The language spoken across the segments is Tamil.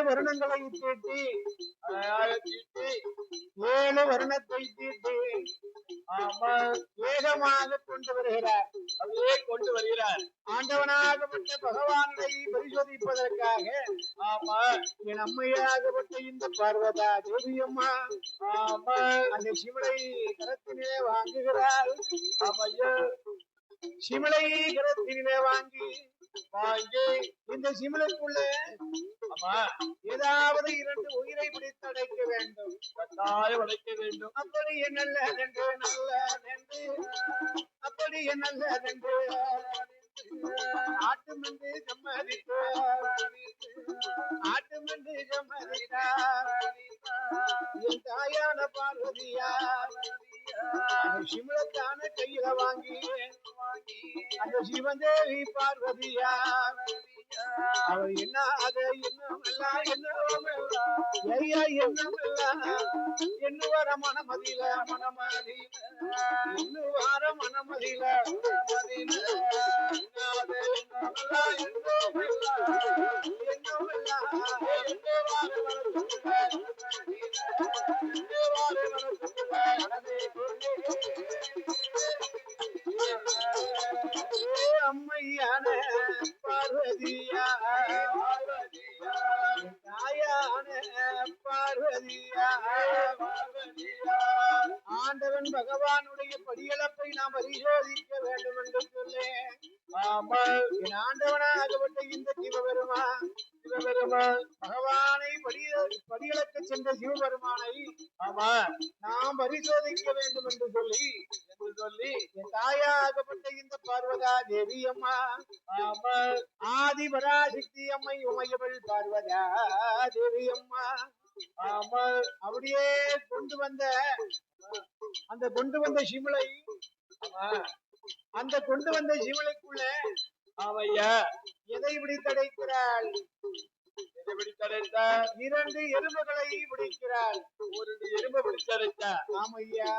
வருணங்களை தீட்டி 7 வருணத்தை தீட்டி வேகமாக கொண்டு வருகிறார். அப்படியே கொண்டு வருகிறார். ஆண்டவனாகப்பட்ட பகவானை பரிசோதிப்பதற்காக என் அம்மையாகப்பட்ட இந்த பார்வதா தேவியம்மா அந்த சிவனை கரத்திலே வாங்குகிறார். சிவனை கரத்திலே வாங்கி இந்த சிவனுக்குள்ள ஏதாவது 2 உயிரை பிடித்து அடைக்க வேண்டும். கட்டாயம் அடைக்க வேண்டும். அப்படி நல்லதென்று நல்லதென்று அப்படி நல்லதென்று ஆட்டுமென்று சம்மதித்தார். ஆட்டுமென்று சம்மதித்தார். என் தாயான பார்வதியார் சிவனத்தான கையில வாங்கி அந்த சிவதேவி பார்வதியார் அவள் என்னாத எண்ணுவார மனமதியில எண்ணுவார மனமதியில அம்மையான பார்வதியா தாயான பார்வதியா ஆண்டவன் பகவானுடைய படியளப்பை நாம் பரிசோதிக்க வேண்டும் என்று சொல்லேன். என் ஆண்டவனாகப்பட்ட இந்த சிவபெருமான் பகவானை படியளக்க சென்ற சிவபெருமானை நாம் பரிசோதிக்க வேண்டும் என்று சொல்லி என் தாயாகப்பட்ட இந்த பார்வதா தேவி அம்மா ஆதி பராசக்தி அம்மை உமையவள் பார்வதா தேவி அம்மா அப்படியே கொண்டு வந்த சிவலை அந்த கொண்டு வந்த சிவலைக்குள்ள எதை பிடித்தடைக்கிறாள்? 2 எறும்புகளை பிடிக்கிறாள். ஒரு எறும்பு பிடித்தடைத்தார். ஆமையா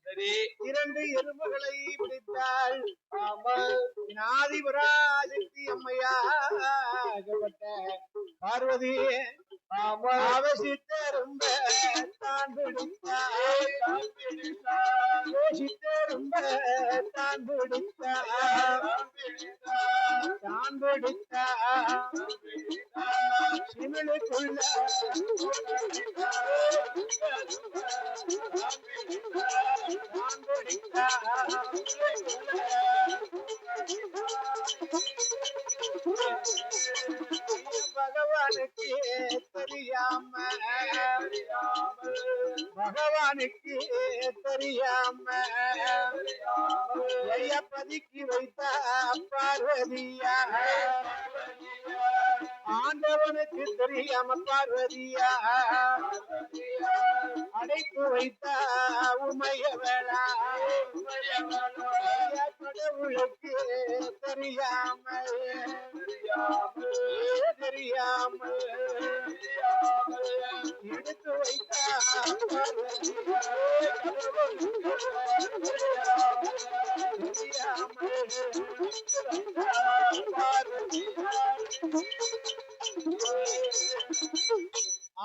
சரி 2 எறும்புகளை பிடித்தாள். ஆதி பராசக்தி அம்மையாகப்பட்ட பார்வதி அவசித்தரும்ப தான் பிடித்தாள். யோசித்தரும்ப தான் பிடித்தாள். தான் பிடித்தாள். சிவனுக்குள்ள பகவானுக்கு தெரியாம பதுக்கி வைத்த பார்வதியா ஆண்டவனுக்கு தெரியாம பார்வதியா அடைத்து வைத்த உமையவளா கடவுளுக்கு தெரியாமல் எடுத்து வைத்த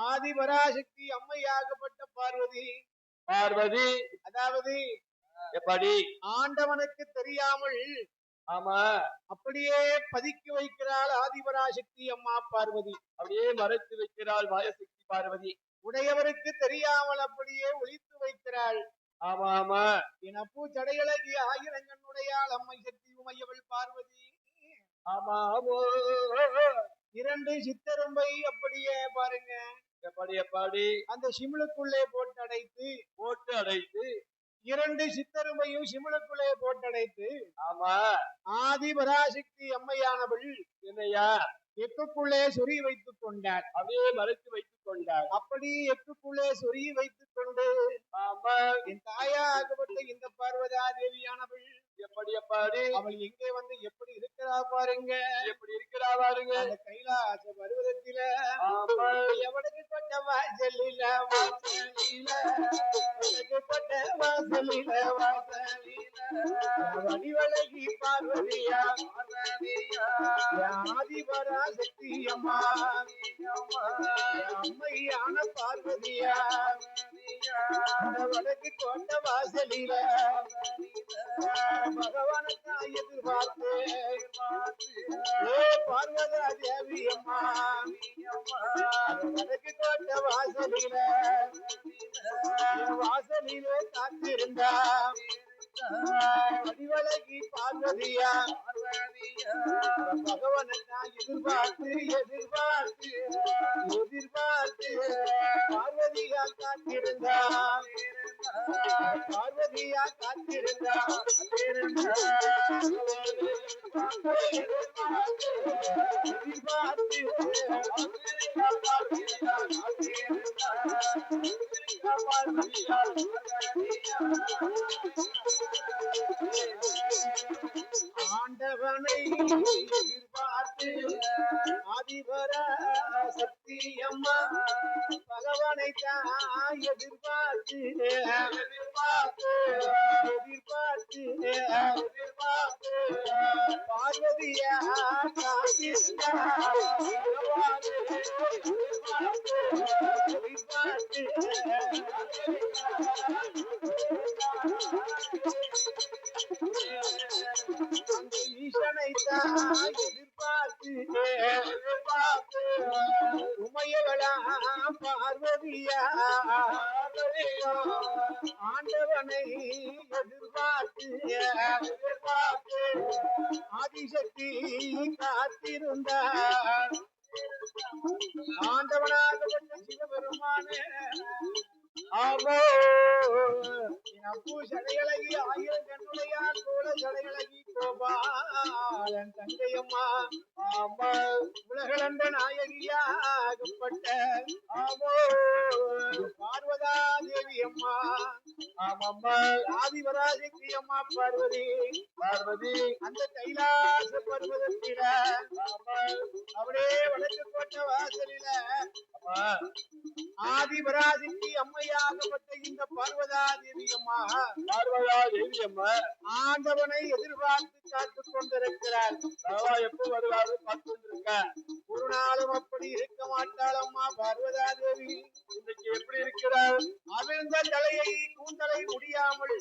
ஆதிபராசக்தி அம்மையாகப்பட்ட பார்வதி அதாவது எப்படி ஆண்டவனுக்கு தெரியாமல் அப்படியே பதுக்கி வைக்கிறாள் ஆதிபராசக்தி அம்மா பார்வதி. அப்படியே மறைத்து வைக்கிறாள் மாயசக்தி பார்வதி. உடையவருக்கு தெரியாமல் அப்படியே ஒளித்து வைக்கிறாள். ஆமா என் அப்பூ சடையழகி ஆயிரங்கண்ணுடையாள் அம்மை சக்தி உமையவள் பார்வதி. ஆமாமோ 2 சித்தரும்பை அப்படியே பாருங்க எப்படி அந்த சிமிழுக்குள்ளே போட்டு அடைத்து 2 சித்தருமையும் சிமிழுக்குள்ளே போட்டடைத்து ஆதி பராசக்தி அம்மையானவள் என்னையா எக்குள்ளே சொறி வைத்துக் கொண்டார். அப்படியே மறைத்து வைத்துக் கொண்டார். அப்படி எக்குள்ளே சொறி வைத்துக் கொண்டு என் தாயாகப்பட்ட இந்த பார்வதா தேவியானவள் எப்படி அவள் எங்கே வந்து எப்படி இருக்கிறா பாருங்க. அந்த கைலாச பருவதத்தில எவனுக்கு பட்ட கொட்ட வாசலில வாசலில வடக்கு கொட்ட வாசலில வாசலில வடிவழகி பார்வதியா பார்வதியா ஆதிபராசக்தி அம்மா அம்மையான பார்வதியா வடக்கு கொண்ட வாசலில பகவானுக்கு எதிர்பார்த்து பார்வதா தேவி அம்மா வடக்கு கொண்ட வாசலில வாசலிலே காத்திருந்தா வடிவழகி பார்வதியா பகவானுக்கா எதிர்பார்த்து எதிர்பார்த்து எதிர்பார்த்து பார்வதியா காத்திருந்தா பார்வதியா காத்திருந்தா எதிர்பார்த்து ஆண்டவனை எதிர்பார்த்து ஆதிபரா சக்தி அம்மா பகவானை எதிர்பார்த்து எதிர்பார்த்து எதிர்பார்த்து எதிர்பார்த்து பார்வதியா எதிர்பார்த்து ஈசனை எதிர்பார்த்து எதிர்பார்த்து உமையவளா பார்வதியா ஆண்டவனை எதிர்பார்த்து எதிர்பார்த்து ஆதிசக்தி காத்திருந்தார் ஆண்டவனாகப்பட்ட சிவபெருமானே ஆமோ சடையழகி ஆயிரம் கண்ணுடையார் கோல சடையழகி கோபாலன் தங்கையம்மா ஆமா உலகளந்த நாயகியாகப்பட்ட ஆமோ பார்வதா தேவி அம்மா ஆமம்மா ஆதிபராசக்தி அம்மா பார்வதி பார்வதி அந்த கைலாச பர்வதத்தில அப்படியே வடக்கு கோட்ட வாசலில ஆதிபராசக்தி அம்மையாகப்பட்ட இந்த பார்வதா தேவி அம்மா பார்வதா தேவி அம்மா ஆண்டவனை எதிர்பார்த்து காத்துக் கொண்டிருக்கிறார். எப்போ வருவாரு பார்த்து கொண்டிருக்க ஒரு நாளும் அப்படி இருக்க மாட்டாள் அம்மா பார்வதா தேவி. இன்னைக்கு எப்படி இருக்கிறார்? அவிழ்ந்த தலையை கூந்தலை முடியாமல்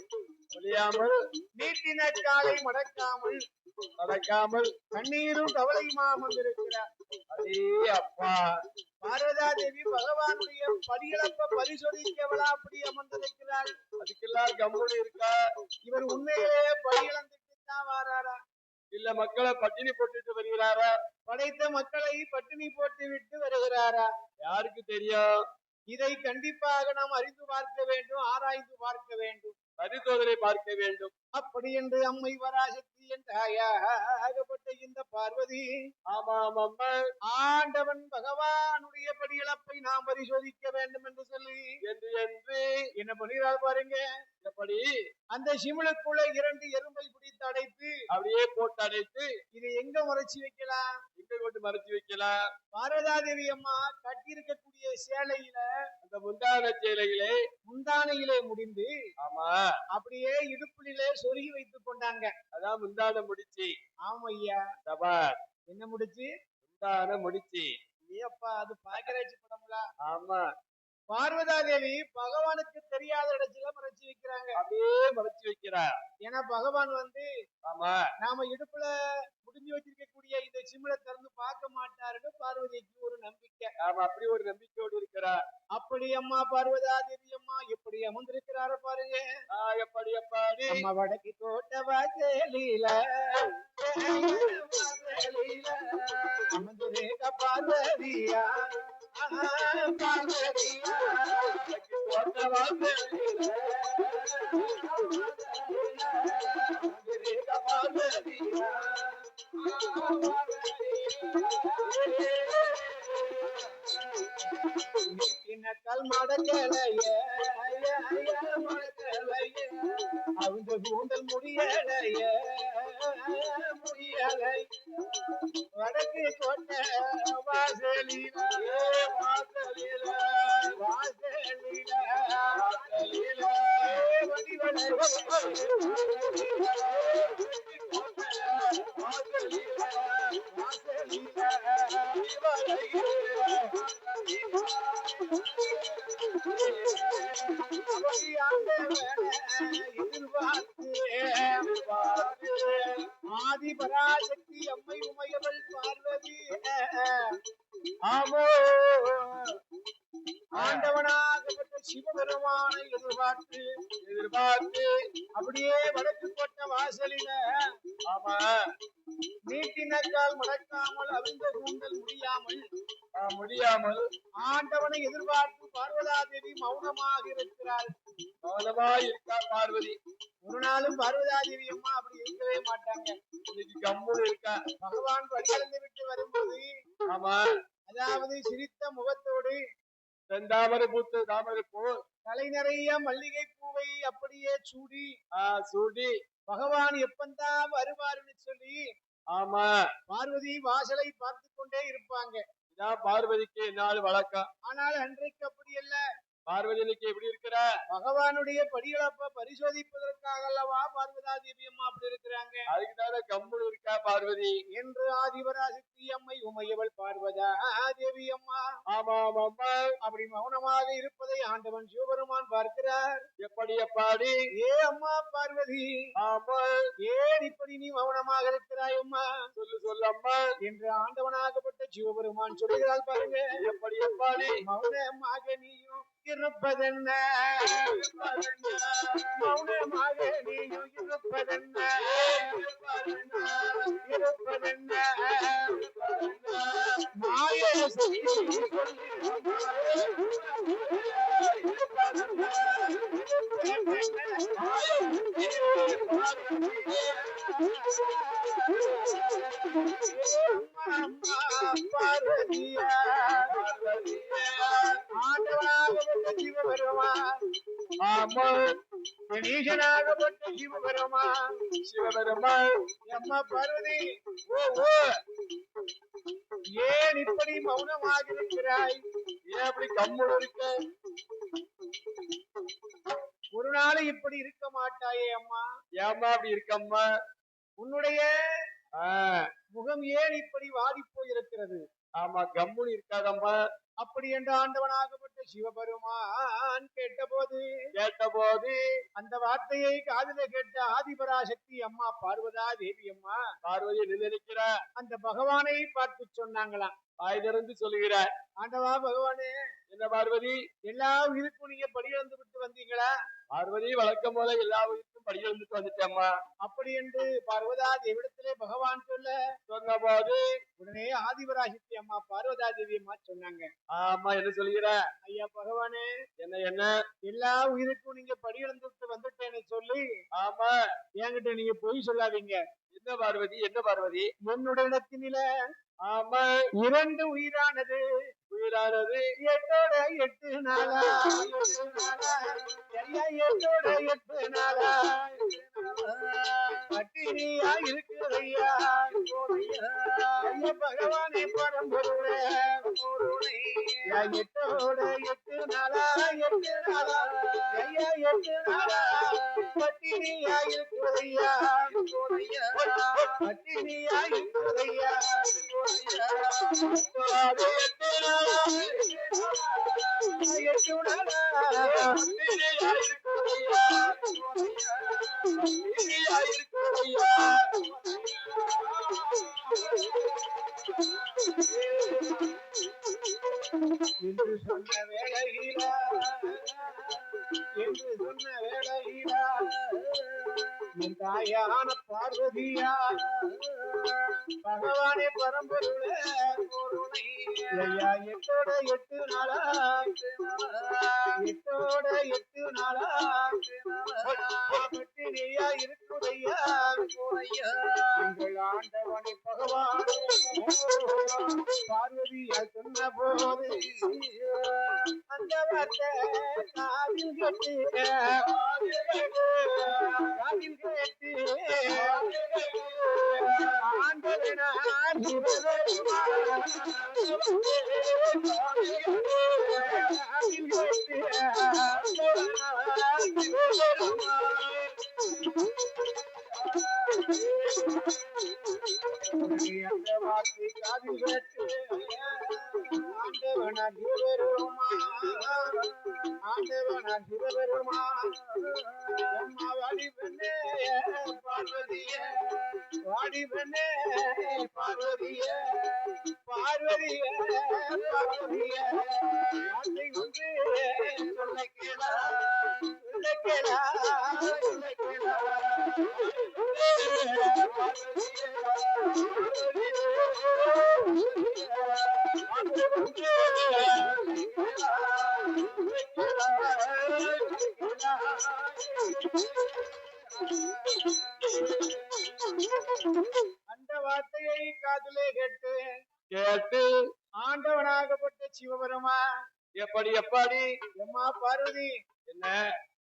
நீட்டின காலை மடக்காமல் கண்ணீரும் கவலையுமா வந்திருக்கிறார். அதே அப்பா பார்வதா தேவி பகவானுடைய படியிழப்ப பரிசோதிக்கவளா அப்படி அமர்ந்திருக்கிறாள். அதுக்கெல்லாம் கம்முனு இருக்கா? இவர் உண்மையிலே படியிழந்துட்டு தான் வாராரா இல்ல மக்களை பட்டினி போட்டுட்டு வருகிறாரா? படைத்த மக்களை பட்டினி போட்டு விட்டு வருகிறாரா? யாருக்கு தெரியும்? இதை கண்டிப்பாக நாம் அறிந்து பார்க்க வேண்டும், ஆராய்ந்து பார்க்க வேண்டும், பரிசோதனை பார்க்க வேண்டும். அப்படி என்று அம்மை பராசக்தி என்றாகப்பட்ட இந்த பார்வதி ஆமாம் அம்மா ஆண்டவன் பகவானுடைய படியிழப்பை நாம் பரிசோதிக்க வேண்டும் என்று சொல்லி என்று என்ன பண்ணுகிறார் பாருங்க. எப்படி அந்த சிமிழுக்குள்ள 2 எறும்பை பிடித்து அடைத்து அப்படியே போட்டு அடைத்து இதை எங்க மறைச்சு வைக்கலாம்? எங்க கொண்டு மறைச்சு வைக்கலாம்? பார்வதா தேவி அம்மா கட்டி இருக்கக்கூடிய சேலையில அந்த முந்தானையிலே முடிந்து ஆமா அப்படியே இடுப்பிலே சொருகி வைத்துக் கொண்டாங்க. அதான் முந்தான முடிச்சு. ஆமா ஐயா. என்ன முடிச்சு? முந்தான முடிச்சு. ஏப்பா அது பாக்கராட்சி படம்ல. ஆமா பார்வதா தேவி பகவானுக்கு தெரியாத இடத்துல மறைச்சு வைக்கிறாங்க. அப்படியே மறைச்சு வைக்கிறார். ஏன்னா பகவான் ஆமா நாம இடுப்புல முடிஞ்சு வச்சிருக்கக்கூடிய இந்த சிமிழ திறந்து பார்க்க மாட்டாருன்னு பார்வதிக்கு ஒரு நம்பிக்கை. ஆமா அப்படி ஒரு நம்பிக்கையோடு இருக்கிறார். அப்படி அம்மா பார்வதா தேவி அம்மா எப்படி அமர்ந்திருக்கிறார பாருங்க. எப்படி எப்பாடி அம்மா வடக்கு கோட்ட வாசலில அமர்ந்திருக்க பார்வதியா பார்வதியா கோட்ட வாசலில அமர்ந்திருக்க பார்வதியா கல் மடக்கலைய அவங்க கூந்தல் முடியலைய முடியலை வடக்கு கொண்ட வாசலில ஆதி பராசக்தி அம்மை உமையவள் பார்வதி ஆமோ ஆண்டவனாகப்பட்ட சிவபெருமானை எதிர்பார்த்து அப்படியே வடக்கு போட்ட வாசலில ஆமா நீட்டினக்கால் மடக்காமல் அவிழ்ந்த கூந்தல் முடியாமல் ஆண்டவனை எதிர்பார்த்து பார்வதா தேவி மௌனமாக இருக்கிறாள். மௌனமாய் இருக்கா பார்வதி. ஒரு நாளும் பார்வதா தேவி அம்மா அப்படி இருக்கவே மாட்டாங்க. இன்னைக்கு கம்முன்னு இருக்கா. பகவான் படியிலிருந்து விட்டு வரும்போது ஆமா அதாவது சிரித்த முகத்தோடு செந்தாமரை பூத்த தாமரை பூ தலை நிறைய மல்லிகை பூவை அப்படியே சூடி பகவான் எப்பந்தான் வருவாருன்னு சொல்லி ஆமா பார்வதி வாசலை பார்த்து கொண்டே இருப்பாங்க. இதான் பார்வதிக்கு என்னாலும் வழக்கம். ஆனால் அன்றைக்கு அப்படி அல்ல. பார்வதி இன்னைக்கு எப்படி இருக்கிற பகவானுடைய படிகளப்ப பரிசோதிப்பதற்காக அல்லவா பார்வதா தேவி அம்மா அப்படி இருக்கிறாங்க. அதுக்குதான கம்முன்னு இருக்கா பார்வதி என்று ஆதிபராசக்தி அம்மை உமையவள் பார்வதா தேவி அம்மா ஆமா அம்மா அப்படி மௌனமாக இருப்பதை ஆண்டவன் சிவபெருமான் பார்க்கிறார். எப்பாடி ஏ அம்மா பார்வதி ஆமா ஏன் இப்படி நீ மௌனமாக இருக்கிறாய் அம்மா சொல்லு அம்மா என்று ஆண்டவனாகப்பட்ட சிவபெருமான் சொல்லுகிறாள் பாருங்க. எப்பாடி மௌனமாக நீயும் இருப்பதென்ன மௌனமாக நீயும் இருப்பதென்ன பார்வதியா ஆண்டவனாகப்பட்ட சிவபெருமான் ஆமா கணேசனாகப்பட்ட சிவபெருமான் அம்மா பார்வதி ஏன் இப்படி மௌனமாக இருக்கிறாய்? ஏன் அப்படி கம்முன்னு இருக்க? ஒரு நாள் இப்படி இருக்க மாட்டாயே அம்மா. ஏம்மா அப்படி இருக்கம்மா? உன்னுடைய முகம் ஏன் இப்படி வாடி போயிருக்கிறது? ஆமா கம்முன்னு இருக்காதம்மா. அப்படி என்று ஆண்டவனாகப்பட்ட சிவபெருமான் கேட்டபோது அந்த வார்த்தையை காதில கேட்ட ஆதிபராசக்தி அம்மா பார்வதா தேவி அம்மா பார்வதியை நிலைநிற்கிற அந்த பகவானை பார்த்து சொன்னாங்களாம். வாய் திறந்து சொல்லுகிறார். ஆண்டவா பகவானே என்ன பார்வதி எல்லா உயிருக்கும் நீங்க படியிழந்து விட்டு வந்தீங்களா? பார்வதி வழக்கம் போல எல்லா உயிருக்கும் படியிழந்துட்டு வந்துட்டேம்மா. அப்படி என்று பார்வதா தேவிடத்திலே பகவான் சொன்ன போது உடனே ஆதிபராசக்தி அம்மா பார்வதா தேவி அம்மா சொன்னாங்க. ஆமா என்ன சொல்லுகிற? ஐயா பகவானே என்ன எல்லா உயிருக்கும் நீங்க படியிழந்து விட்டு வந்துட்டேன்னு சொல்லி ஆமா என்கிட்ட நீங்க பொய் சொல்லாதீங்க. என்ன பார்வதி என்னுடைய இடத்தினில ஆமா 2 உயிரானது 8 நாளா 8 நாளா பட்டினியா இருக்குதையா பகவானே பரம்பொருளே 8 நாளா 8 நாளா பட்டினியா இருக்குதையா பட்டினியா இருக்குதையா என்று சொன்ன வேளையிலா என் தாயான பார்வதியா பகவானே பரம்பொருளே ஐயா 8 நாளா 8 நாளா பட்டினியா இருக்குதையா எங்கள் ஆண்டவனை பகவான் பார்வதியா சொன்ன போது அந்த வார்த்தை காதில் கேட்டு ஆண்டவனார் அந்த வார்த்தை காதில் கேட்டு ஆண்டவனார் ஆண்டவனா சிவபெருமா அம்மா வாடி பெண்ணே பார்வதிய வாடி பெண்ணே பார்வதிய பார்வதிய பார்வதிய ஆசை ஒன்று சொல்ல கேளா சொல்ல கேளா சொல்ல கேளா அந்த வார்த்தையை காதிலே கேட்டு கேட்டு ஆண்டவனாகப்பட்ட சிவபெருமா எப்படி எம்மா பார்வதி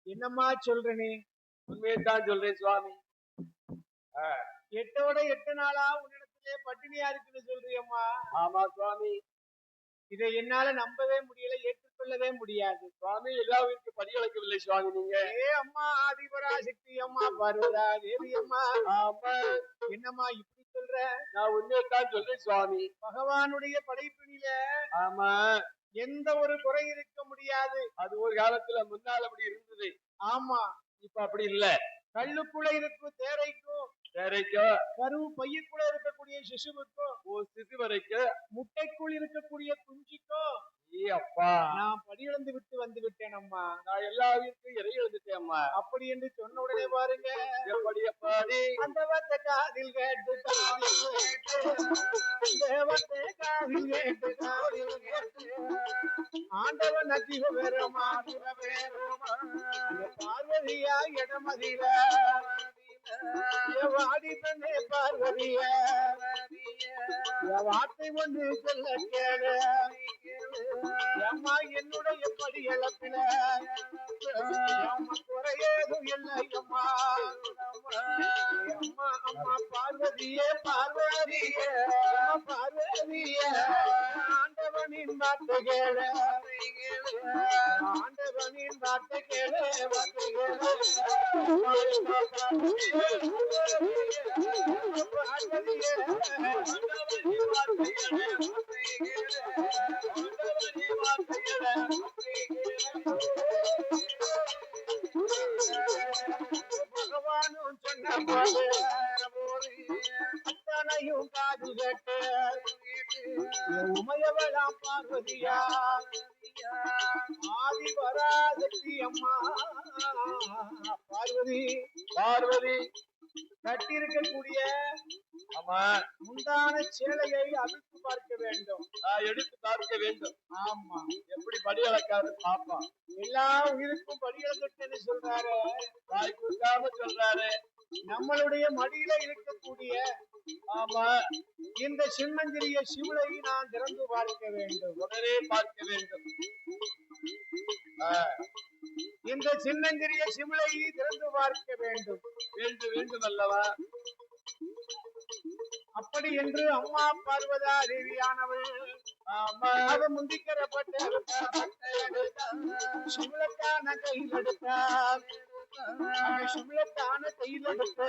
என்னம்மா சொல்றனே உண்மையைத்தான் சொல்றேன் சுவாமி. 8 நாளா உன்னிடத்திலே பட்டினியா இருக்குன்னு சொல்றியம்மா. ஆமா சுவாமி, இதை என்னால நம்பவே முடியல, ஏற்றுக்கொள்ளவே முடியாது சுவாமி. எல்லாவிற்கு படியளக்கவில்லை சுவாமி. நீங்க அம்மா ஆதிபராசக்தி அம்மா பார்வதா தேவி அம்மா. ஆமா, என்னம்மா இப்படி சொல்ற? நான் உண்மையைத்தான் சொல்றேன் சுவாமி. பகவானுடைய படைப்பினில ஆமா எந்த ஒரு குறை இருக்க முடியாது. அது ஒரு காலத்துல முன்னால் அப்படி இருந்தது. ஆமா, இப்ப அப்படி இல்ல. கல்லுக்குள்ள இருக்கும் தேரைக்கும் கரு பையுக்குள்ள இருக்கக்கூடிய சிசுவுக்கும் சிசு வரைக்கும் முட்டைக்குள் இருக்கக்கூடிய குஞ்சுக்கும் அப்பா நான் படியிழந்து விட்டு வந்து விட்டேன் அம்மா. நான் எல்லாருக்கும் இறை எழுந்துட்டேன் அம்மா. அப்படி என்று சொன்ன உடனே பாருங்க எப்படி எப்பாடி அந்த வார்த்தை காதில் கேட்டு ஆண்டவன் அதிக வேறுமா பார்வதியா இடமதில வாடி பெண்ணே பார்வதிய வார்த்தை ஒன்று சொல்ல கேளு அம்மா என்னுடைய படி இழப்பில குறையேதும் இல்லை அம்மா. அம்மா அம்மா பார்வதியே பார்வதியே பார்வதிய ஆண்டவனின் வார்த்தை கேளு ஆண்டவனின் வார்த்தை கேளு வார்த்தை பகவானும் சொன்ன அத்தனையும் காது கேட்டு உமையவளாம் பார்வதியா ஆதிபராசக்தி அம்மா பார்வதி பார்வதி கட்டி இருக்கக்கூடிய முந்தான சேலையை அவிழ்த்து பார்க்க வேண்டும், எடுத்து பார்க்க வேண்டும். ஆமா, எப்படி படி அளக்காரு பாப்பா. எல்லா உயிருக்கும் படி அளந்துட்டேன்னு சொல்றாரு, வாய் கொடுக்காம சொல்றாரு. நம்மளுடைய மடியில இருக்கக்கூடிய ஆமா இந்த சின்னஞ்சிறிய சிவளை நான் திறந்து பார்க்க வேண்டும், உடனே பார்க்க வேண்டும். இந்த சின்னஞ்சிறிய சிவளை திறந்து பார்க்க வேண்டும் வேண்டும் அல்லவா? அப்படி என்று அம்மா பார்வதா தேவியானவள் அவன் முந்திக்கிறப்பட்ட சிவளத்தான கையில் எடுத்தார். சிவளத்தான கையில் எடுத்த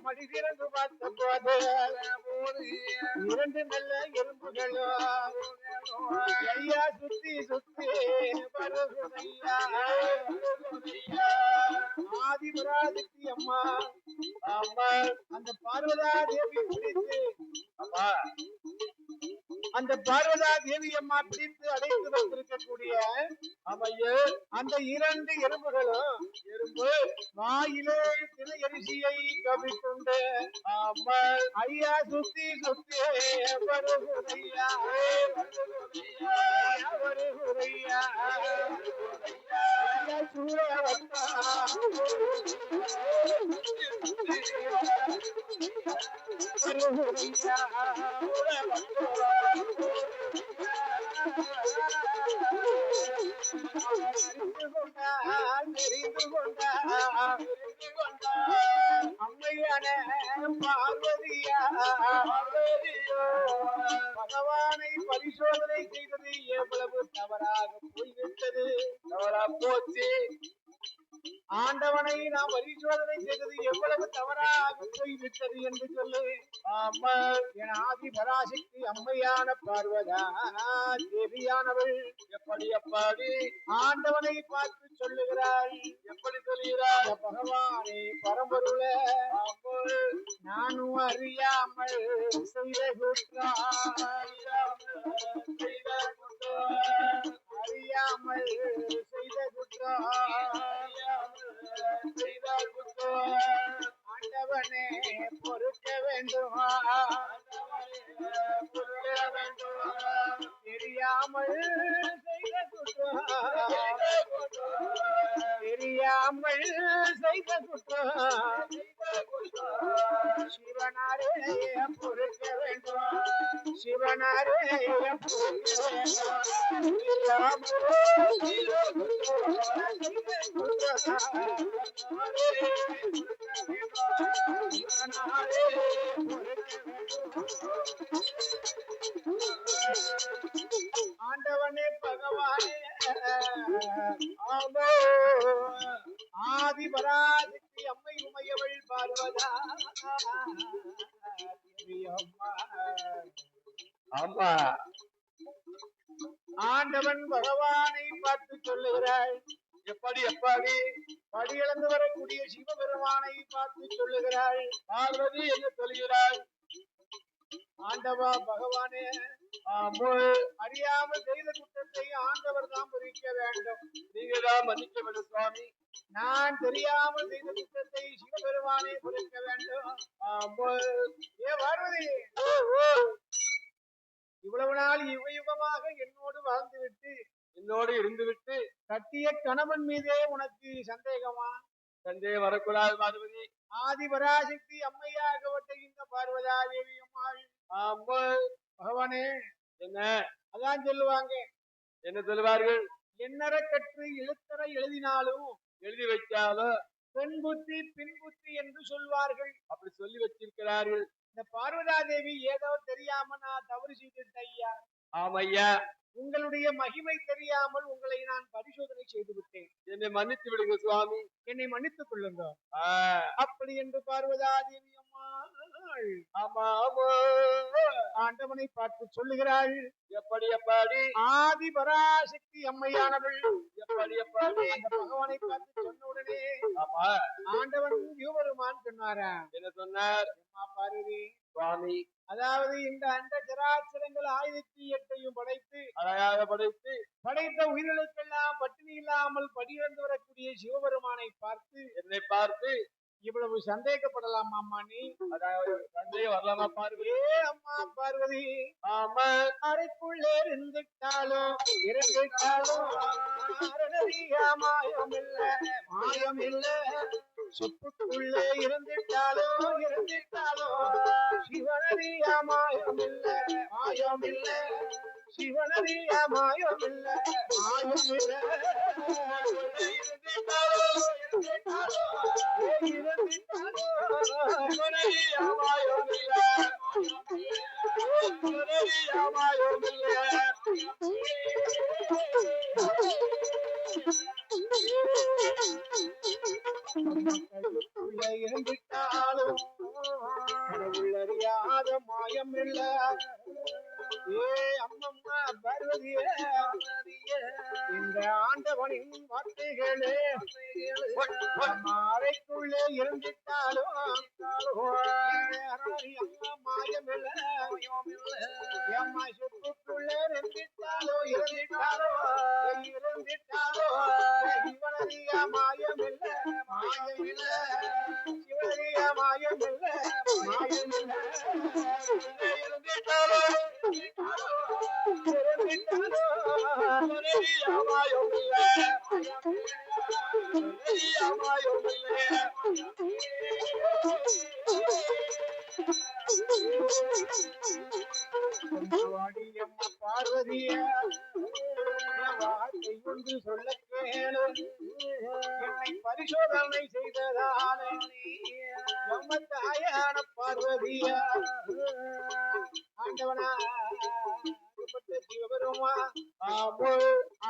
மடி திறந்து பார்த்த போது 2 நல்ல எறும்புகளும் ஐயா சுத்தி சுத்தி ஆதிபராசக்தி அம்மா அந்த பார்வதா தேவி பிடித்து அந்த பார்வதா தேவி அம்மா பிடித்து அடைத்து வைத்திருக்கக்கூடிய அந்த 2 எறும்புகளும் எறும்பு வாயிலே தினை அரிசியை கவிக்கொண்டு ஐயா சுத்தி சுத்தி வருகுதையா வருகுதையா சூழவத்தா அம்மையான பார்வதியா பகவானை பரிசோதனை செய்தது எவ்வளவு தவறாக போய்விட்டது, தவறா போச்சு. ஆண்டவனை நாம் பரிசோதனை செய்தது எவ்வளவு தவறாக போய்விட்டது என்று சொல்லு. ஆமா, என் ஆதி பராசக்தி அம்மையான பார்வதா தேவியானவள் எப்படி ஆண்டவனை பார்த்து சொல்லுகிறாள். எப்படி சொல்லுகிறார்? பகவானே பரம்பொருள நானும் அறியாமல் செய்த குற்றம் அறியாமல் செய்த குற்றம் ஆண்டவனே பொறுக்க வேண்டுமா தெரியாமல் செய்த குற்றம் தெரியாமல் செய்த குற்றம் சிவனாரே பொறுக்க வேண்டும் சிவனாரே பொறுக்க ஆண்டவனே பகவானே ஆதி பராசக்தி அம்மை உமையவள் பார்வதா அம்மா ஆண்டவன் பகவானை பார்த்து சொல்லுகிறாள். எப்படி படியிழந்து வரக்கூடிய சிவபெருமானை பார்த்து சொல்லுகிறாள். பார்வதி என்ன சொல்கிறாள்? ஆண்டவா பகவானே அறியாமல் செய்த குற்றத்தை ஆண்டவர் தான் பொறிக்க வேண்டும். நீங்க தான் மன்னிக்க வேண்டும் சுவாமி. நான் தெரியாமல் செய்த குற்றத்தை சிவபெருமானே பொறிக்க வேண்டும். ஏ பார்வதி, இவ்வளவு நாள் யுகமாக என்னோடு வாழ்ந்துவிட்டு என்னோடு இருந்துவிட்டு கட்டிய கணவன் மீதே உனக்கு சந்தேகமா? சந்தேகம் வரக்கூடாது பார்வதி. ஆதி பராசக்தி அம்மையாகப்பட்ட இந்த பார்வதா தேவி அம்மாள் பகவானே என்ன அதான் சொல்லுவாங்க. என்ன சொல்லுவார்கள்? எண்ணற கற்று எழுத்தர எழுதினாலும் எழுதி வைத்தாலும் பெண் புத்தி பின் புத்தி என்று சொல்வார்கள். அப்படி சொல்லி வச்சிருக்கிறார்கள். இந்த பார்வதா தேவி ஏதோ தெரியாம நான் தவறு செய்துட்டேன் ஐயா. ஆமையா, உங்களுடைய மகிமை தெரியாமல் உங்களை நான் பரிசோதனை செய்து விட்டேன். என்னை மன்னித்து விடுங்க சுவாமி. என்னை மன்னித்துக் கொள்ளுங்க. அப்படி என்று பார்வதா தேவி அம்மா ஆண்டவனை பார்த்து சொல்லுகிறாள். எப்படி ஆதி பராசக்தி அம்மையானவள் எப்படி அந்த பகவானை பார்த்து சொன்ன உடனே ஆண்டவன் யுவருமான் சொன்னாரா? என்ன சொன்னார்? பார்வதி சுவாமி, அதாவது இந்த அண்ட சராச்சரங்கள் 1008 படைத்து அழகாக படைத்த உயிர்களுக்கெல்லாம் பட்டினி இல்லாமல் படியிழந்து வரக்கூடிய சிவபெருமானை பார்த்து என்னை பார்த்து இவ்வளவு சந்தேகப்படலாமா அம்மா? நீ அதாவது சந்தேகம் வரலாமா பார்வதி? அம்மா பார்வதி, ஆமா, அறைக்குள்ளே இருந்துட்டாலும் மாயம் இல்ல சுப்புக்குள்ளே இருந்துட்டாலும் சிவனறியா மாயம் இல்ல சிவனறியா மாயம் இல்ல இருந்துட்டாலும் உள்ளறியாத மாயம் இல்ல. ஏ அம்மம்மா பார்வதியே, இந்த ஆண்டவனின் வார்த்தைகளே அறைக்குள்ளே இருந்துட்டாலும் மாயம் இல்ல. அம்மா சுற்றுக்குள்ளே இருந்துட்டாலும் சிவனறியா மாயம் இல்ல சிவனறியா மாயம் இல்ல பார்வதிய வார்த்தை ஒன்று சொல்ல கேளு. என்னை பரிசோதனை செய்ததான நம்ம தாயான பார்வதிய ஆண்டவனா ஆகப்பட்ட சிவபெருமா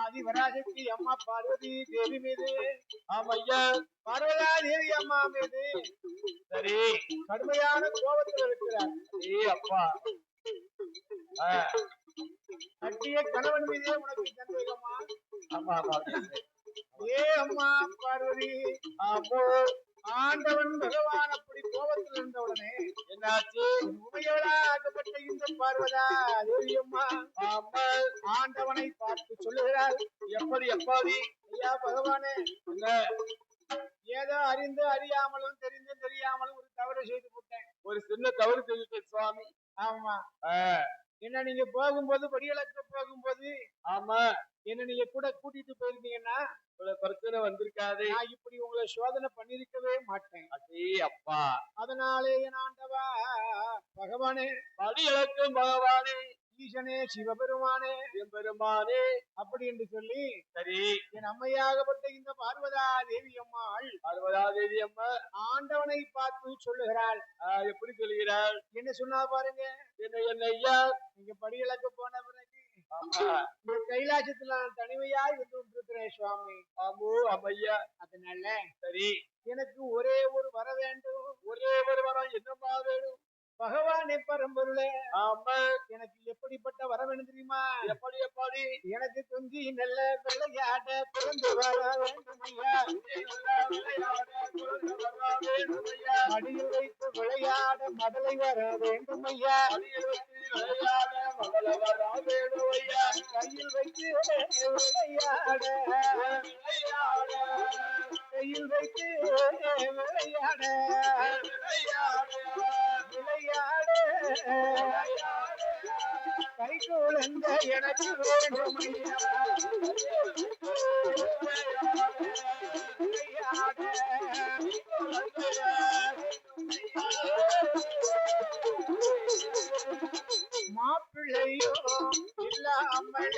ஆதிபராசக்தி அம்மா பார்வதி தேவி மீது ஆமையா பார்வதா தேவி அம்மா மீது சரி கடுமையான கோபத்தில் இருக்கிறார். அப்பா கட்டிய கணவன் மீதே உனக்கு சந்தேகமா? ஆமா ஆமா அம்மா பார்வதி ஆண்டவன் பகவான் அப்படி கோபத்தில் இருந்தவுடனே என்னாச்சு? உமையோடா ஆக்கப்பட்ட இந்த பார்வதா தேவி அம்மா ஆண்டவனை பார்த்து சொல்லுகிறார். எப்படி எப்பாடி? ஐயா பகவானே, ஏதோ அறிந்து அறியாமலும் தெரிந்து தெரியாமலும் ஒரு தவறு செய்து விட்டேன். ஒரு சின்ன தவறு செஞ்சுட்டேன் சுவாமி. ஆமா, என்ன நீங்க போகும்போது படியளக்க போகும்போது ஆமா என்ன நீங்க கூட கூட்டிட்டு போயிருந்தீங்கன்னா இவ்வளவு பிரச்சனை வந்திருக்காது. நான் இப்படி உங்களை சோதனை பண்ணிருக்கவே மாட்டேன். அதே அப்பா, அதனாலே என் ஆண்டவா பகவானே, படி இழக்கும் பகவானே, ஈசனே சிவபெருமானே பெருமானே அப்படி என்று சொல்லி சரி என் அம்மையாகப்பட்ட இந்த பார்வதா தேவி அம்மாள் பார்வதா தேவி அம்மா ஆண்டவனை பார்த்து சொல்லுகிறாள். எப்படி சொல்கிறாள்? என்ன சொன்னா பாருங்க. என்ன ஐயா, நீங்க படியிழக்க போன பிறகு இந்த கைலாசத்துல நான் தனிமையாய் வந்து கொண்டிருக்கிறேன் சுவாமி. ஆமோ அம்மையா. அதனால சரி எனக்கு ஒரே ஒரு வர வேண்டும். ஒரே ஒரு வரம் என்னமா வேணும்? பகவானே பரம்பொருளே, ஆமா எனக்கு எப்படிப்பட்ட வர வேண்டும் தெரியுமா? எப்படி எப்படி? எனக்கு கொஞ்சி நல்ல விளையாட பிறந்து வர வேண்டும் ஐயா. மடியில் வைத்து விளையாட மதலை வர வேண்டும் ஐயா. விளையாட மதலை வர வேண்டும் ஐயா. கையில் வைத்து விளையாட கையில் வைத்து விளையாட கை குழந்த எனக்கு வேண்டும் மாப்பிள்ளையோ இல்லாமல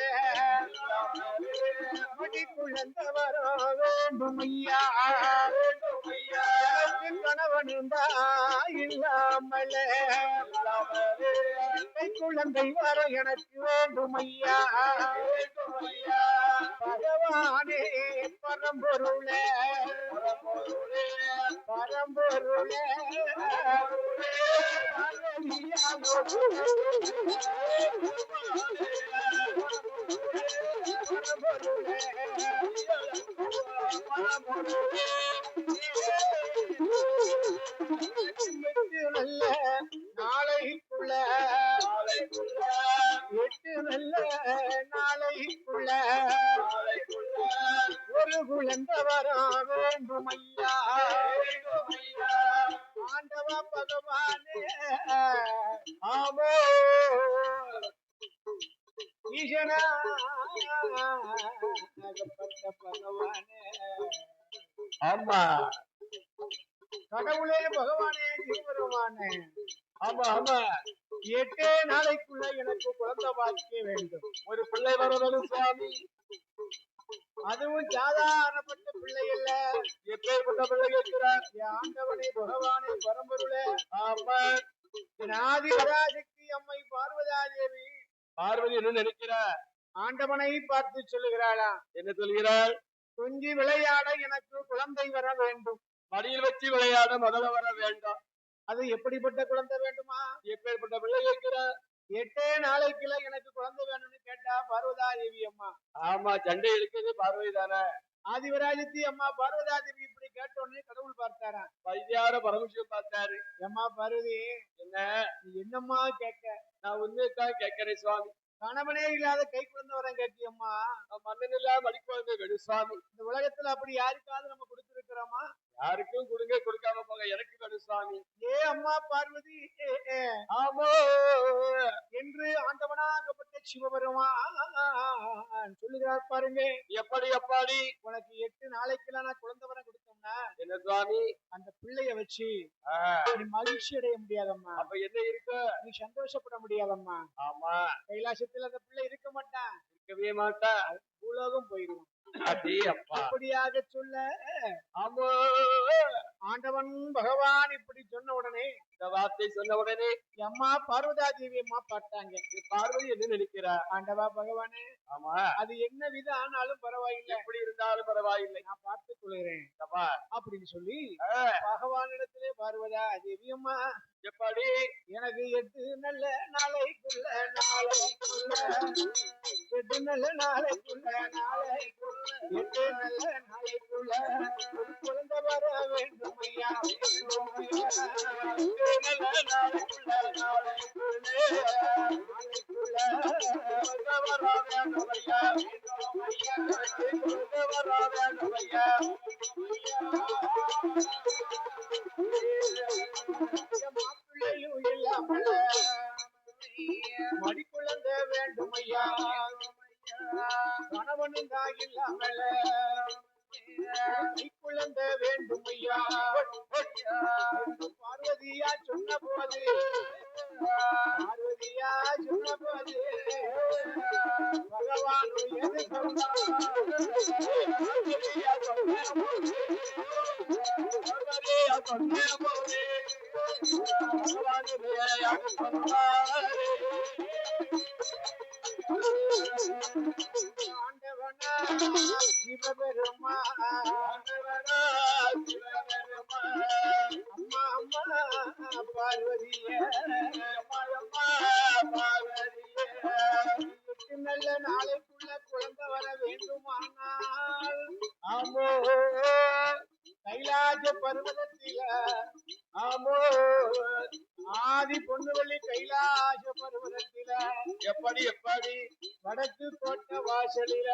மடி குழந்த வர வேண்டும் ஐயா. கணவன் இல்லாமல குழந்தை வர எனக்கு வேண்டும் ஐயா. பகவானே பரம்பொருளே பரம்பொருளே நல்ல நாளைக்குள்ள 8 நல்ல நாளைக்குள்ள ஒரு குழந்தை வர வேண்டும் ஐயா. ஆண்டவா பகவானே, ஆமோ ஈசனா பகவானே, ஆமா கடவுளே பகவானே சிவபெருமானே, ஆமா ஆமா 8 நாளைக்குள்ள எனக்கு குழந்தை பாக்கிய வேண்டும். ஒரு பிள்ளை வர வேணும் சுவாமி. அதுவும் சாதாரணப்பட்ட பிள்ளை இல்ல. எப்பேற்பட்ட பிள்ளை கேட்கிறார்? ஆண்டவனே பகவானே பரம்பொருளே, ஆமா ஆதி பராசக்தி அம்மை பார்வதா தேவி பார்வதி என்ன நினைக்கிறார்? ஆண்டவனை பார்த்து சொல்லுகிறாளா? என்ன சொல்கிறாள்? கொஞ்சி விளையாட எனக்கு குழந்தை வர வேண்டும். மடியில் வச்சு விளையாட முதல்ல வர வேண்டாம். அது எப்படிப்பட்ட குழந்தை வேண்டுமா? எப்பேற்பட்ட பிள்ளை கேட்கிறார்? 8 நாளைக்குள்ள எனக்கு குழந்தை வேணும்னு கேட்டா பார்வதா தேவி அம்மா. ஆமா சண்டை இருக்குது பார்வதி தானே. ஆதிவராஜத்தி அம்மா பார்வதா தேவி இப்படி கேட்ட உடனே கடவுள் பார்த்தாரா? வைத்தியார பரமசிவம் பார்த்தாரு. அம்மா பார்வதி, என்ன நீ என்னம்மா கேட்க? நான் உண்மையத்தான் கேட்கிறேன் சுவாமி. கணவனே இல்லாத கை குழந்தை வர கேட்டியம்மா. மன்னன் இல்லாம மடி குழந்தை வேணும் சுவாமி. இந்த உலகத்துல அப்படி யாருக்காவது நம்ம கொடுத்திருக்கிறோமா? யாருக்கும் கொடுங்க, கொடுக்காம போங்க, எனக்கு வேணும் சுவாமி. அம்மா பார்வதி ஆமோ என்று ஆண்டவனாகப்பட்ட சிவபெருமான் சொல்லுகிறார் பாருங்க. எப்படி எப்பாடி? உனக்கு 8 நாளைக்குள்ள நான் குழந்தை வரம் கொடுத்தோம்னா என்ன சுவாமி அந்த பிள்ளைய வச்சு நீ மகிழ்ச்சி அடைய முடியாதம்மா. அப்ப என்ன இருக்கு? நீ சந்தோஷப்பட முடியாதம்மா. ஆமா கைலாசத்துல அந்த பிள்ளை இருக்க மாட்டான், இருக்கவே மாட்டா, பூலோகம் போயிடும். அப்படியாக சொல்ல ஆமா ஆண்டவன் பகவான் இப்படி சொன்ன உடனே இந்த வார்த்தை சொன்ன உடனே அம்மா பார்வதா தேவி அம்மா பார்த்தாங்க. பார்வதி என்ன நினைக்கிறா? ஆண்டவா பகவானே, ஆமா, அது என்ன விதம் ஆனாலும் பரவாயில்லை, எப்படி இருந்தாலும் பரவாயில்லை, நான் பார்த்துக் கொள்கிறேன் அப்படின்னு சொல்லி பகவானிடத்திலே பார்வதா தேவி அம்மா எப்படி எனக்கு 8 நல்ல நாளைக்குள்ள 8 நல்ல நாளைக்குள்ள 8 நல்ல நாளைக்குள்ள ஒரு குழந்தை வர வேண்டும் ஐயா, நல்ல நாளைக்குள்ள வர வேண்டும் ஐயா, வர வேண்டும் ஐயா, மாப்பிள்ளையும் இல்லாமல் மடிக்குழந்தை வேண்டும் ஐயா, கணவனும் தான் இல்லாமல் குழந்தை வேண்டும் ஐயா, பார்வதியா சொன்ன போது பகவான் எது ஆண்டவனா சிவபெருமா, அம்மா அம்மா பார்வதியே, நல்ல நாளைக்குள்ள குழந்தை வர வேண்டுமானால் ஆமோ கைலாச பர்வதத்தில, ஆமோ ஆதி பொன்னுவள்ளி கைலாச பர்வதத்தில எப்படி வடக்கு கோட்டை வாசலில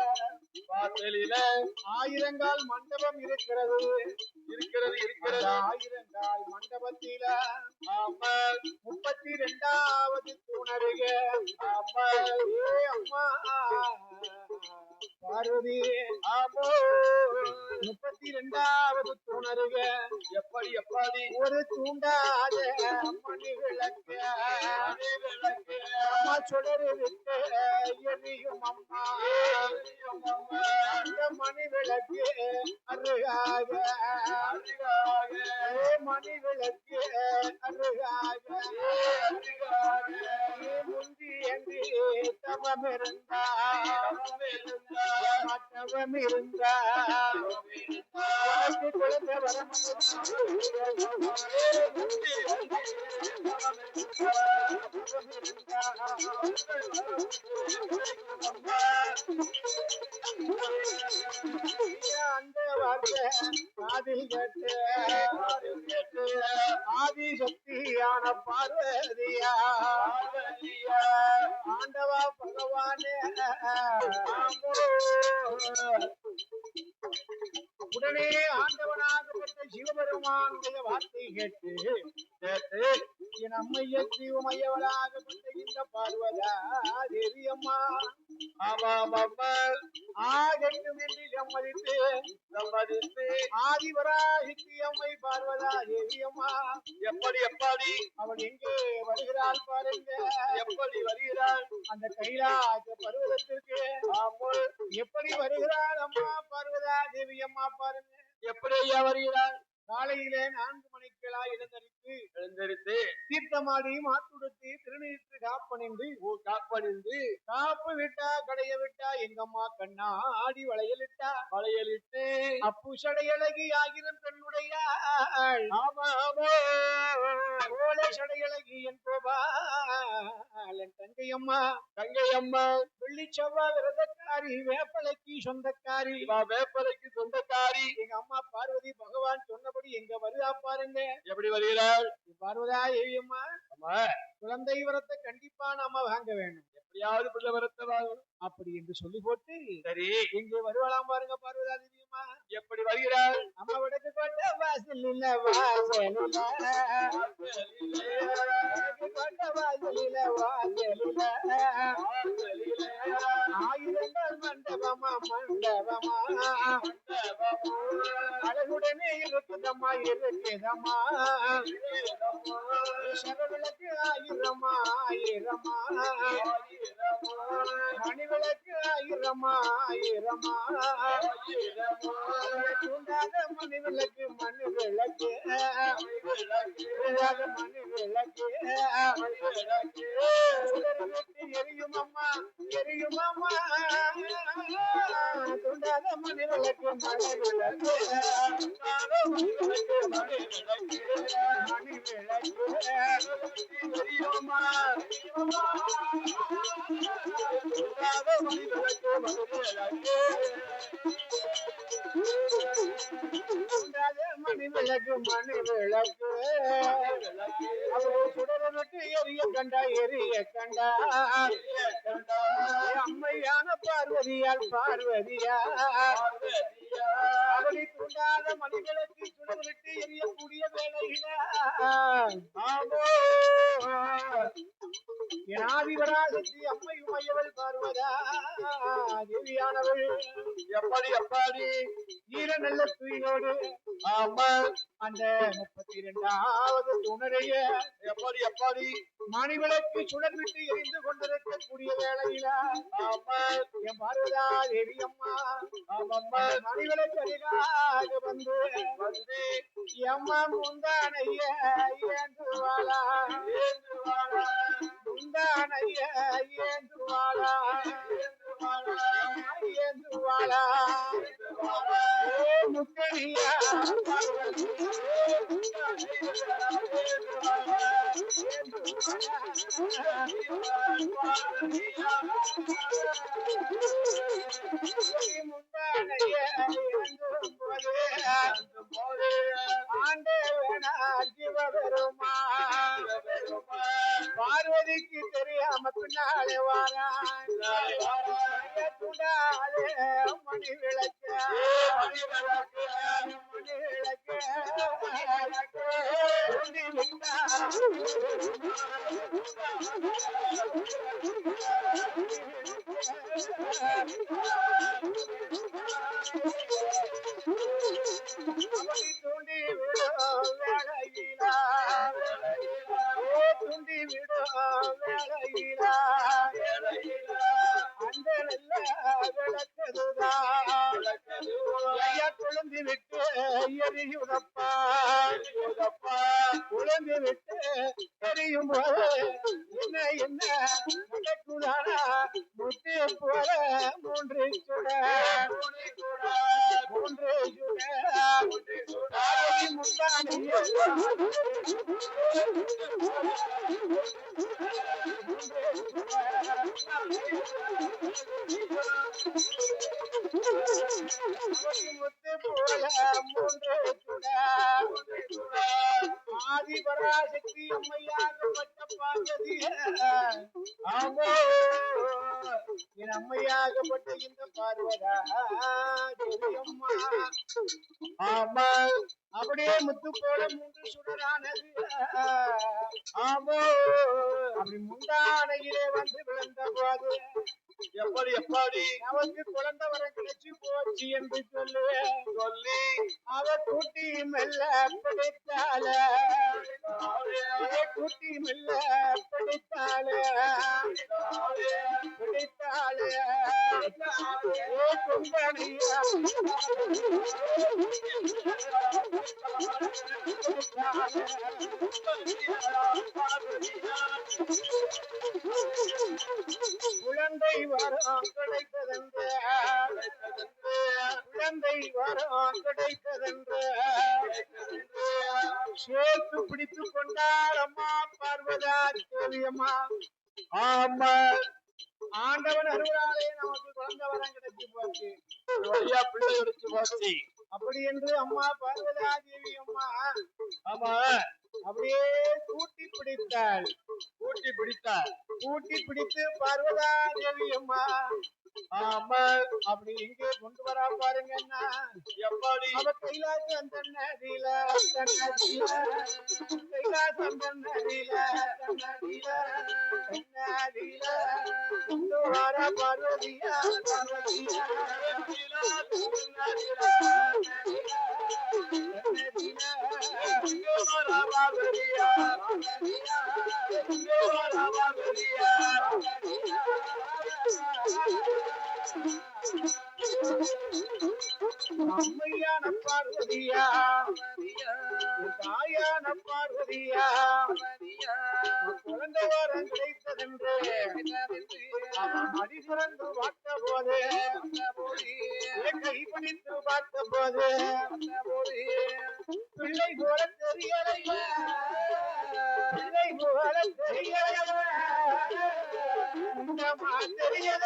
1000 மண்டபம் இருக்கிறது. 1000 மண்டபத்தில 32வது தூணருக அம்மா பார்வதி, ஆமோ 32வது தூணருக எப்படி ஒரு தூண்டாத மணி விளக்கு அம்மா சுடரு விட்டு எரியும் அம்மா, அந்த மணி விளக்கு அருகாக மணி விளக்கு அருகாக முந்தி என்று தவம் இருந்தா குழந்தை வர அந்த வார்த்தை காதில் கேட்டு ஆதிசக்தியான பார்வதியா, ஆண்டவா பகவானே, உடனே ஆண்டவனாகப்பட்ட சிவபெருமானுடைய வார்த்தை கேட்டு என் அம்மைய ஜீவமையவளாகப்பட்ட இந்த பார்வதா தேவி அம்மா ஆகட்டும் என்று சம்மதித்து ஆதிவராகிக்கு அம்மை பார்வதா தேவி அம்மா எப்படி அவள் எங்கே வருகிறாள் பாருங்க, எப்படி வருகிறாள் அந்த கைலாச பர்வதத்திற்கு எப்படி வருகிறாள் அம்மா பார்வதா தேவி அம்மா பாருங்க, எப்படி வருகிறாள். காலையிலே 4 மணிக்கெல்லாம் எழுந்தரித்து தீர்த்தமாடி மாத்துடுத்தி திருநீற்று காப்பணிந்து காப்பு விட்டா கடைய விட்டா எங்கம்மா கண்ணாடி வளையலிட்டு அப்புஷடையழகி ஆகிரும் பெண்ணுடைய ஓலை சடையழகி என் கோபாலன் தங்கையம்மா வெள்ளி செவ்வாய் விரதக்காரி வேப்பலைக்கு சொந்தக்காரி எங்க அம்மா பார்வதி பகவான் சொன்னபடி எங்க வருதா பாருங்க, எப்படி வருகிறாள் பார்வதா ஏவியம்மா. குழந்தை வரத்தை கண்டிப்பா நாம வாங்க வேணும், எப்படியாவது பிள்ளை வரத்தை வாங்கணும் அப்படி என்று சொல்லி போட்டு சரி இங்கே வருவாளாம் பாருங்க பார்வதா தேவியம்மா. எப்படி வருகிறாள் அம்மா விடக்கு கோட்ட வாசலில ஆயிரங்கள் மண்டபமா அழகுடனே இருக்குதம்மா சரவிளக்கு ஆயிரமா மணிவிளக்கு ஆயிரம் ஈரமா ஈரமா தூண்டாத மணி விளக்கு மணி விளக்கு மணி விளக்கு எரியும் அம்மா எரியும் அம்மா தூண்டாத மணி விளக்கு மணி விளக்கு மணி விளக்கு மணி விளக்கு எரியுமா மணி விளக்கு மணி விளக்கு அவரை சுடரனுக்கு எரிய கண்டா எரிய கண்டா அம்மையான பார்வதியால் பார்வதியா அவளை தூண்டாத மணி விளக்கு சுடரனுக்கு எரியக்கூடிய வேலையில என் ஆதிவராசக்தி அம்மை உமையவள் பார்வதா தேவியானவள் எப்படி எப்படி ஈர நல்ல தூயினோடு அந்த 32வது துணரைய எப்படி எப்படி மணிவிளக்கு சுடர் விட்டு எரிந்து கொண்டிருக்கக்கூடிய வேளையில என் பார்வதா தேவி அம்மா மணிவிளக்கு அருகாக வந்து எம்மா முந்தானைய ஏந்துவாளா முந்தானைய ஏந்துவாளா ஏந்துவாளா முக்கணியா முந்தானைய ஆண்டே வேணா சிவபெருமா பார்வதிக்கு தெரியாம பின்னாலே வாரான் மணி விளக்கு மணி விளக்கு மணி விளக்கு தூண்டி விடும் வேளையிலா தூண்டி விடும் வேளையிலா அந்த நல்ல விளக்கதுதான் குழந்தை விட்டு எரியுதப்பா குழந்தை விட்டு எரியும் போது என்ன என்ன நடக்குதானா முட்டி போல மூன்று சுட மூன்று சுட முந்தானிய முத்து போல மூன்று சுட ஆதிபராசக்தி அம்மையாகப்பட்ட பார்வதிய ஆமோ என் அம்மையாகப்பட்ட இந்த பார்வதா தேவியம்மா ஆமா அப்படியே முத்து போல மூன்று சுடரானது ஆமோ அப்படி முந்தானையிலே வந்து விழுந்த போது எப்படி எப்படி நமக்கு குழந்தை வர கிடைச்சு போச்சு என்று சொல்லுவேன் சொல்லி அவ கூட்டி மெல்ல பிடித்தால கூட்டி மெல்ல பிடித்தால பிடித்தால கும்பனியா குழந்தை வரம் கிடைத்ததென்று குழந்தை வரம் கிடைத்ததென்று சேர்த்து பிடித்துக் கொண்டார் அம்மா பார்வதா தேவியம்மா ஆமா ஆண்டவன் அருளாலே நமக்கு குழந்தை வரம் கிடைச்சு போச்சு வழியா பிள்ளை எடுத்து போச்சு அப்படி என்று அம்மா பார்வதா தேவி அம்மா ஆமா அப்படியே கூட்டி பிடித்தாள் கூட்டி பிடித்தார் கூட்டி பிடித்து பார்வதா தேவி அம்மா ஆமா அப்படி இங்கே கொண்டு வரா பாருங்கன்னா எப்படி அவ கைலாசம் தன்னதில தன்னதில கைலாசம் தன்னதில தன்னதில தன்னதில கொண்டு வர பார்வதியா பார்வதியா அம்மையான பார்வதியா தாயான பார்வதியா குழந்தை வாரம் கிடைத்ததென்று அவன் அடி திறந்து பார்த்த போது கை பிடித்து பார்த்த போது பிள்ளை போல தெரியலையா பிள்ளை போல தெரியலையா தெரியல